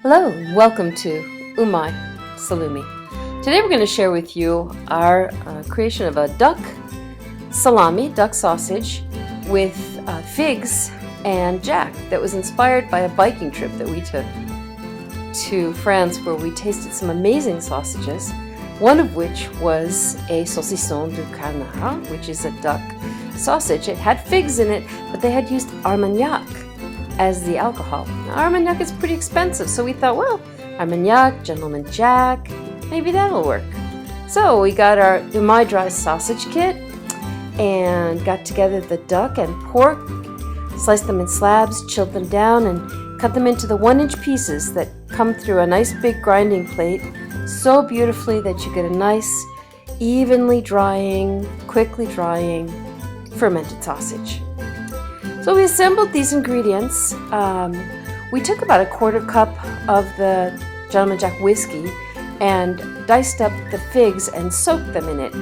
Hello, and welcome to UMAi Salami. Today we're going to share with you our creation of a duck salami, duck sausage, with figs and jack that was inspired by a biking trip that we took to France where we tasted some amazing sausages, one of which was a Saucisson de Canard, which is a duck sausage. It had figs in it, but they had used Armagnac as the alcohol. Now, Armagnac is pretty expensive, so we thought, well, Armagnac, Gentleman Jack, maybe that'll work. So we got our UMAi Dry Sausage kit and got together the duck and pork, sliced them in slabs, chilled them down, and cut them into the 1-inch pieces that come through a nice big grinding plate so beautifully that you get a nice, evenly drying, quickly drying, fermented sausage. So we assembled these ingredients. We took about a 1/4 cup of the Gentleman Jack whiskey and diced up the figs and soaked them in it.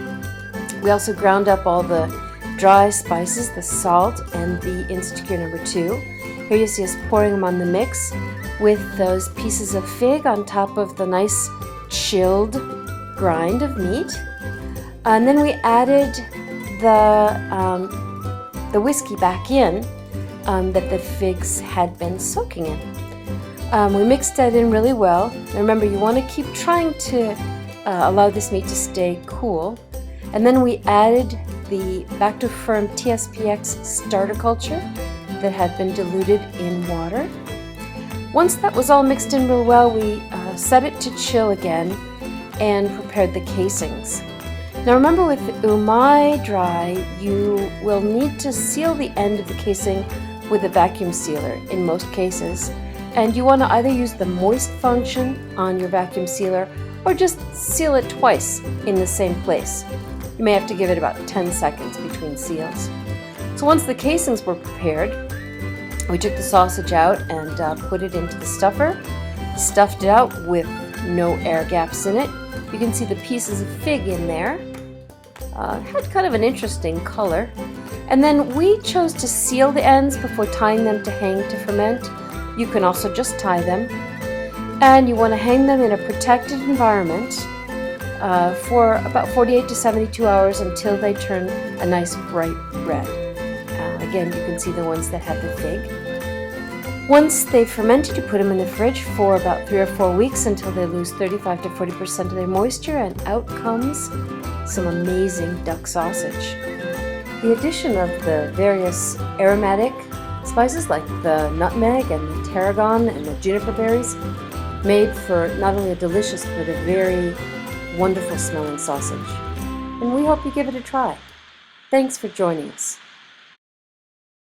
We also ground up all the dry spices, the salt, and the insecure number 2. Here you see us pouring them on the mix with those pieces of fig on top of the nice chilled grind of meat. And then we added the whiskey back in that the figs had been soaking in. We mixed that in really well. Now remember, you want to keep trying to allow this meat to stay cool. And then we added the Bactoferm T-SPX starter culture that had been diluted in water. Once that was all mixed in real well, we set it to chill again and prepared the casings. Now remember, with UMAi Dry, you will need to seal the end of the casing with a vacuum sealer in most cases. And you want to either use the moist function on your vacuum sealer or just seal it twice in the same place. You may have to give it about 10 seconds between seals. So once the casings were prepared, we took the sausage out and put it into the stuffer, stuffed it out with no air gaps in it. You can see the pieces of fig in there. Had kind of an interesting color. And then we chose to seal the ends before tying them to hang to ferment. You can also just tie them. And you want to hang them in a protected environment for about 48 to 72 hours until they turn a nice bright red. Again, you can see the ones that have the fig. Once they've fermented, you put them in the fridge for about 3 or 4 weeks until they lose 35 to 40% of their moisture, and out comes some amazing duck sausage. The addition of the various aromatic spices like the nutmeg and the tarragon and the juniper berries made for not only a delicious but a very wonderful smelling sausage. And we hope you give it a try. Thanks for joining us.